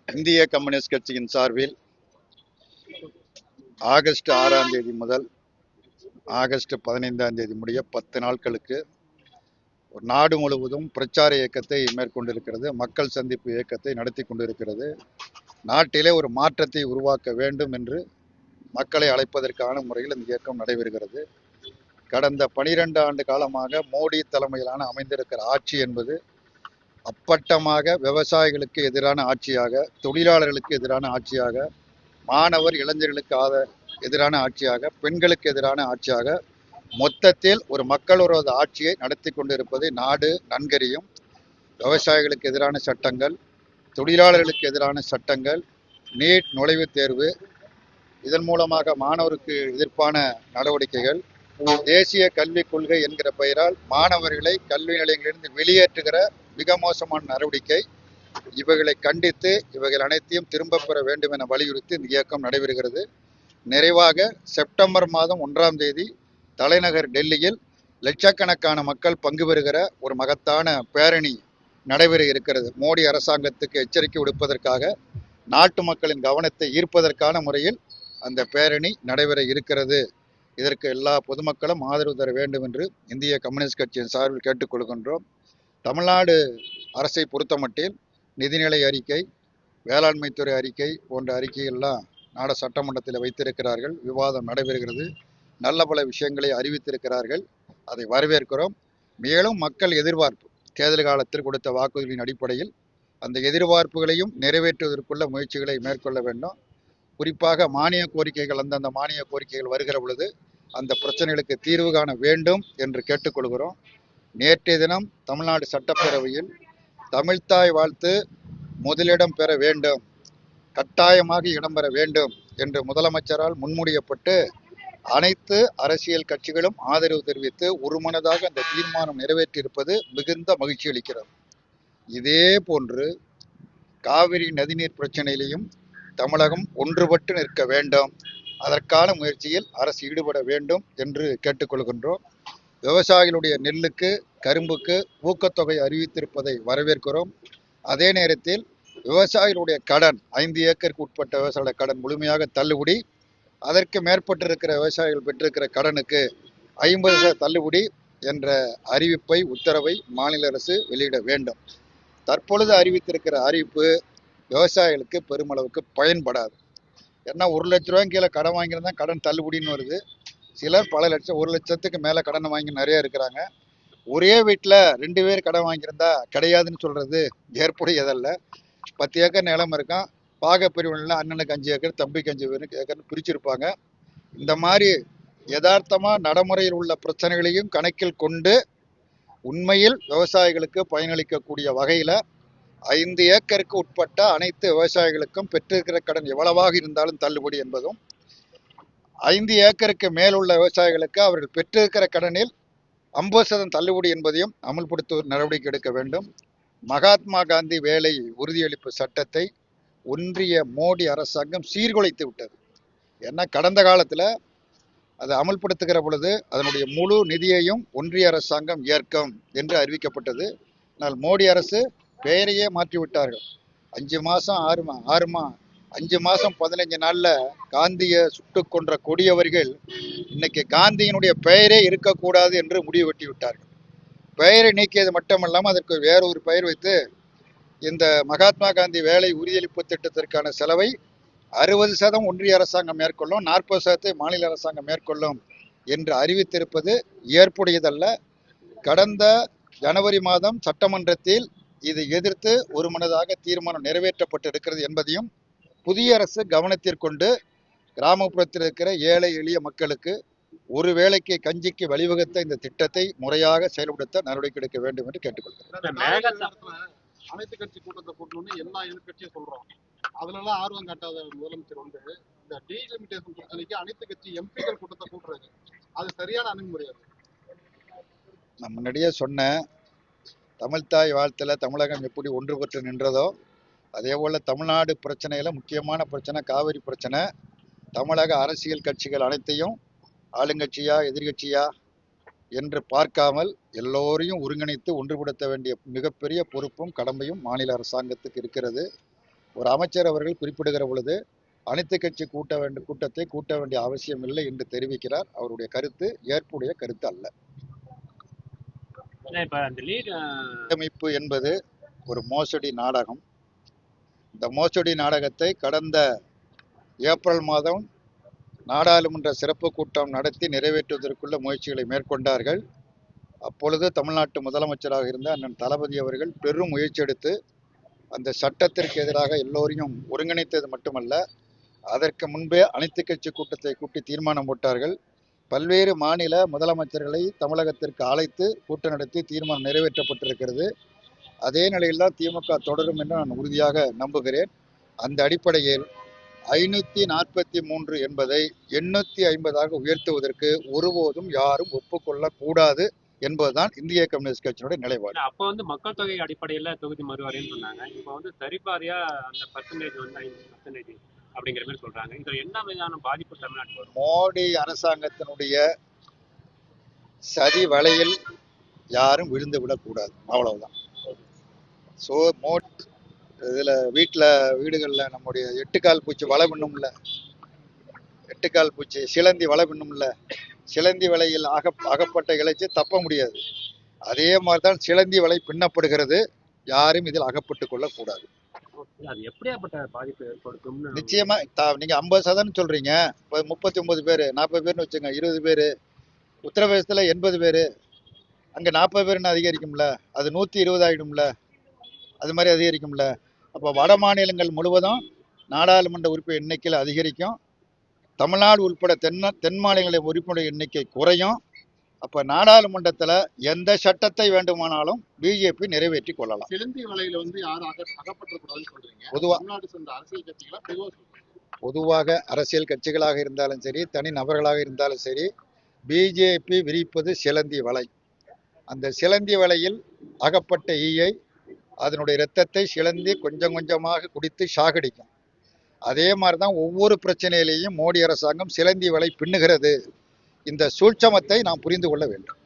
இந்திய கம்யூனிஸ்ட் கட்சியின் சார்பில் ஆகஸ்ட் 6ஆம் தேதி முதல் ஆகஸ்ட் 15ஆம் தேதி முடிய 10 நாட்களுக்கு நாடு முழுவதும் பிரச்சார இயக்கத்தை மேற்கொண்டிருக்கிறது. மக்கள் சந்திப்பு இயக்கத்தை நடத்தி கொண்டிருக்கிறது. நாட்டிலே ஒரு மாற்றத்தை உருவாக்க வேண்டும் என்று மக்களை அழைப்பதற்கான முறையில் இந்த இயக்கம் நடைபெறுகிறது. கடந்த 12 ஆண்டு காலமாக மோடி தலைமையிலான அமைந்திருக்கிற ஆட்சி என்பது அப்பட்டமாக விவசாயிகளுக்கு எதிரான ஆட்சியாக, தொழிலாளர்களுக்கு எதிரான ஆட்சியாக, மாணவர் இளைஞர்களுக்கு எதிரான ஆட்சியாக, பெண்களுக்கு எதிரான ஆட்சியாக, மொத்தத்தில் ஒரு மக்கள் விரோத ஆட்சியை நடத்தி கொண்டிருப்பதை நாடு நன்கறியும். விவசாயிகளுக்கு எதிரான சட்டங்கள், தொழிலாளர்களுக்கு எதிரான சட்டங்கள், நீட் நுழைவுத் தேர்வு, இதன் மூலமாக மாணவருக்கு எதிர்ப்பான நடவடிக்கைகள், தேசிய கல்விக் கொள்கை என்கிற பெயரால் மாணவர்களை கல்வி நிலையங்களிலிருந்து வெளியேற்றுகிற மிக மோசமான நடவடிக்கை, இவைகளை கண்டித்து இவைகள் அனைத்தையும் திரும்ப பெற வேண்டும் என வலியுறுத்தி இந்த இயக்கம் நடைபெறுகிறது. நிறைவாக செப்டம்பர் மாதம் 1ஆம் தேதி தலைநகர் டெல்லியில் லட்சக்கணக்கான மக்கள் பங்கு பெறுகிற ஒரு மகத்தான பேரணி நடைபெற இருக்கிறது. மோடி அரசாங்கத்துக்கு எச்சரிக்கை விடுப்பதற்காக, நாட்டு மக்களின் கவனத்தை ஈர்ப்பதற்கான முறையில் அந்த பேரணி நடைபெற இருக்கிறது. இதற்கு எல்லா பொதுமக்களும் ஆதரவு தர வேண்டும் என்று இந்திய கம்யூனிஸ்ட் கட்சியின் சார்பில் கேட்டுக்கொள்கின்றோம். தமிழ்நாடு அரசை பொறுத்தமட்டில் நிதிநிலை அறிக்கை, வேளாண்மைத்துறை அறிக்கை போன்ற அறிக்கைகள்லாம் நாட சட்டமன்றத்தில் வைத்திருக்கிறார்கள். விவாதம் நடைபெறுகிறது. நல்ல பல விஷயங்களை அறிவித்திருக்கிறார்கள். அதை வரவேற்கிறோம். மேலும் மக்கள் எதிர்பார்ப்பு, தேர்தல் காலத்தில் கொடுத்த வாக்குறுதியின் அடிப்படையில் அந்த எதிர்பார்ப்புகளையும் நிறைவேற்றுவதற்குள்ள முயற்சிகளை மேற்கொள்ள வேண்டும். குறிப்பாக மானிய கோரிக்கைகள், அந்தந்த மானிய கோரிக்கைகள் வருகிற பொழுது அந்த பிரச்சனைகளுக்கு தீர்வு காண வேண்டும் என்று கேட்டுக்கொள்கிறோம். நேற்றைய தினம் தமிழ்நாடு சட்டப்பேரவையில் தமிழ்த்தாய் வாழ்த்து முதலிடம் பெற வேண்டும், கட்டாயமாக இடம்பெற வேண்டும் என்று முதலமைச்சரால் முன்மொழியப்பட்டு அனைத்து அரசியல் கட்சிகளும் ஆதரவு தெரிவித்து ஒருமனதாக அந்த தீர்மானம் நிறைவேற்றியிருப்பது மிகுந்த மகிழ்ச்சி அளிக்கிறது. இதே போன்று காவிரி நதிநீர் பிரச்சனையிலையும் தமிழகம் ஒன்றுபட்டு நிற்க வேண்டும். அதற்கான முயற்சியில் அரசு ஈடுபட வேண்டும் என்று கேட்டுக்கொள்கின்றோம். விவசாயிகளுடைய நெல்லுக்கு, கரும்புக்கு ஊக்கத்தொகை அறிவித்திருப்பதை வரவேற்கிறோம். அதே நேரத்தில் விவசாயிகளுடைய கடன், 5 ஏக்கருக்கு உட்பட்ட விவசாயிகளுடைய கடன் முழுமையாக தள்ளுபடி, அதற்கு மேற்பட்டிருக்கிற விவசாயிகள் பெற்றிருக்கிற கடனுக்கு 50% தள்ளுபடி என்ற அறிவிப்பை, உத்தரவை மாநில அரசு வெளியிட வேண்டும். தற்பொழுது அறிவித்திருக்கிற அறிவிப்பு விவசாயிகளுக்கு பெருமளவுக்கு பயன்படாது. ஏன்னா 1 லட்ச ரூபாய்க்கு கீழே கடன் வாங்கியிருந்தா கடன் தள்ளுபடின்னு வருது. சிலர் பல லட்சம், 1 லட்சத்துக்கு மேலே கடன் வாங்கி நிறைய இருக்கிறாங்க. ஒரே வீட்டில் 2 பேர் கடன் வாங்கியிருந்தா கிடையாதுன்னு சொல்றது ஏற்புடையதல்ல. 10 ஏக்கர் நிலம் இருக்கான், பாகப்பிரிவினையில் அண்ணனுக்கு 5 ஏக்கர், தம்பிக்கு 5 ஏக்கர்னு பிரிச்சிருப்பாங்க. இந்த மாதிரி யதார்த்தமாக நடைமுறையில் உள்ள பிரச்சனைகளையும் கணக்கில் கொண்டு உண்மையில் விவசாயிகளுக்கு பயனளிக்கக்கூடிய வகையில் 5 ஏக்கருக்கு உட்பட்ட அனைத்து விவசாயிகளுக்கும் பெற்றிருக்கிற கடன் எவ்வளவாக இருந்தாலும் தள்ளுபடி என்பதும், 5 ஏக்கருக்கு மேலுள்ள விவசாயிகளுக்கு அவர்கள் பெற்றிருக்கிற கடனில் 50% தள்ளுபடி என்பதையும் அமல்படுத்த நடவடிக்கை எடுக்க வேண்டும். மகாத்மா காந்தி வேலை உறுதியளிப்பு சட்டத்தை ஒன்றிய மோடி அரசாங்கம் சீர்குலைத்து விட்டது. ஏன்னா கடந்த காலத்தில் அதை அமல்படுத்துகிற பொழுது அதனுடைய முழு நிதியையும் ஒன்றிய அரசாங்கம் ஏற்கும் என்று அறிவிக்கப்பட்டது. ஆனால் மோடி அரசு பெயரையே மாற்றிவிட்டார்கள். 5 மாதம் 5 மாதம் 15 நாளில் காந்தியை சுட்டு கொன்ற கொடியவர்கள் இன்னைக்கு காந்தியினுடைய பெயரே இருக்கக்கூடாது என்று முடிவு வெட்டி விட்டார்கள். பெயரை நீக்கியது மட்டுமல்லாமல் அதற்கு வேறொரு பெயர் வைத்து இந்த மகாத்மா காந்தி வேலை உறுதியளிப்பு திட்டத்திற்கான செலவை 60% ஒன்றிய அரசாங்கம் மேற்கொள்ளும், 40% மாநில அரசாங்கம் மேற்கொள்ளும் என்று அறிவித்திருப்பது ஏற்புடையதல்ல. கடந்த ஜனவரி மாதம் சட்டமன்றத்தில் இதை எதிர்த்து ஒருமனதாக தீர்மானம் நிறைவேற்றப்பட்டிருக்கிறது என்பதையும் புதிய அரசு கவனத்திற்கொண்டு கிராமப்புறத்தில் இருக்கிற ஏழை எளிய மக்களுக்கு ஒரு வேளைக்கு கஞ்சிக்கு வழிவகுத்த இந்த திட்டத்தை முறையாக செயல்படுத்த நடவடிக்கை எடுக்க வேண்டும் என்று கேட்டுக்கொள்கிறேன். அனைத்து கட்சி கூட்டத்தை கூட்டணும்னு எல்லா எதிர்கட்சியும் சொல்றோம். அதுலலாம் ஆர்வம் காட்டாத முதலமைச்சர் இந்த டீலிமிட்டேஷன் பிரச்சனைக்கு அனைத்து கட்சி எம்பிகள் கூட்டத்தை கூட்டுறாரு. அது சரியான அணுகுமுறையாது. நான் முன்னாடியே சொன்னேன், தமிழ்த்தாய் வாழ்த்துல தமிழகம் எப்படி ஒன்றுபட்டு நின்றதோ அதே போல தமிழ்நாடு பிரச்சனையில முக்கியமான பிரச்சனை காவிரி பிரச்சனை. தமிழக அரசியல் கட்சிகள் அனைத்தையும் ஆளுங்கட்சியா எதிர்கட்சியா என்று பார்க்காமல் எல்லோரையும் ஒருங்கிணைத்து ஒன்றுபடுத்த வேண்டிய மிகப்பெரிய பொறுப்பும் கடமையும் மாநில அரசாங்கத்துக்கு இருக்கிறது. ஒரு அமைச்சர் அவர்கள் குறிப்பிடுகிற பொழுது அனைத்து கட்சி கூட்டத்தை கூட்ட வேண்டிய அவசியம் இல்லை என்று தெரிவிக்கிறார். அவருடைய கருத்து ஏற்புடைய கருத்து அல்ல. அமைப்பு என்பது ஒரு மோசடி நாடகம். இந்த மோசடி நாடகத்தை கடந்த ஏப்ரல் மாதம் நாடாளுமன்ற சிறப்பு கூட்டம் நடத்தி நிறைவேற்றுவதற்குள்ள முயற்சிகளை மேற்கொண்டார்கள். அப்பொழுது தமிழ்நாட்டு முதலமைச்சராக இருந்த அண்ணன் தளபதி அவர்கள் பெரும் முயற்சி எடுத்து அந்த சட்டத்திற்கு எதிராக எல்லோரையும் ஒருங்கிணைத்தது மட்டுமல்ல, அதற்கு முன்பே அனைத்து கட்சி கூட்டத்தை கூட்டி தீர்மானம் போட்டார்கள். பல்வேறு மாநில முதலமைச்சர்களை தமிழகத்திற்கு அழைத்து கூட்டம் நடத்தி தீர்மானம் நிறைவேற்றப்பட்டிருக்கிறது. அதே நிலையில்தான் திமுக தொடரும் என்று நான் உறுதியாக நம்புகிறேன். அந்த அடிப்படையில் 543 என்பதை 850 உயர்த்துவதற்கு ஒருபோதும் யாரும் ஒப்புக்கொள்ளக்கூடாது என்பதுதான் இந்திய கம்யூனிஸ்ட் கட்சியினுடைய நிலைப்பாடு. அப்ப மக்கள் தொகை அடிப்படையில தொகுதி மறுவாரின்னு சொன்னாங்க. இப்ப சரிபாதியா அந்த பர்சன்டேஜ் 5% அப்படிங்கிற மாதிரி சொல்றாங்க. இதுல என்ன விதமான பாதிப்பு தமிழ்நாட்டுக்கு வரும்? மோடி அரசாங்கத்தினுடைய சதி வலையில் யாரும் விழுந்து விடக்கூடாது, அவ்வளவுதான். ஸோ மோடி இதுல வீடுகளில் நம்முடைய எட்டுக்கால் பூச்சி வலை பின்னும்ல, எட்டுக்கால் பூச்சி சிலந்தி வலை பின்னும்ல, சிலந்தி வலையில் அகப்பட்ட இழைச்சி தப்ப முடியாது. அதே மாதிரிதான் சிலந்தி வலை பின்னப்படுகிறது. யாரும் இதில் அகப்பட்டு கொள்ளக்கூடாது. நிச்சயமா நீங்க 50% சொல்றீங்க. 39 பேரு 40 பேர்னு வச்சுங்க, 20 பேரு. உத்தரப்பிரதேசத்துல 80 பேரு, அங்க 40 பேர்னு அதிகரிக்கும்ல, அது 120 ஆயிடும்ல, அது மாதிரி அதிகரிக்கும்ல. அப்போ வட மாநிலங்கள் முழுவதும் நாடாளுமன்ற உறுப்பினர் எண்ணிக்கையில் அதிகரிக்கும். தமிழ்நாடு உட்பட தென் மாநிலங்களின் உறுப்பினர் எண்ணிக்கை குறையும். அப்ப நாடாளுமன்றத்துல எந்த சட்டத்தை வேண்டுமானாலும் பிஜேபி நிறைவேற்றி கொள்ளலாம். சிலந்தி வலையில யாரும் அகப்பற்றக்கூடாதுன்னு சொல்றீங்க. பொதுவாக அரசியல் கட்சிகளாக இருந்தாலும் சரி, தனி நபர்களாக இருந்தாலும் சரி, பிஜேபி விரிப்பது சிலந்தி வலை. அந்த சிலந்தி வலையில் அகப்பட்ட ஈயை, அதனுடைய இரத்தத்தை சிலந்தி கொஞ்சம் கொஞ்சமாக குடித்து சாகடிக்கும். அதே மாதிரிதான் ஒவ்வொரு பிரச்சனையிலையும் மோடி அரசாங்கம் சிலந்தி வலை பின்னுகிறது. இந்த சூட்சமத்தை நாம் புரிந்து கொள்ள வேண்டும்.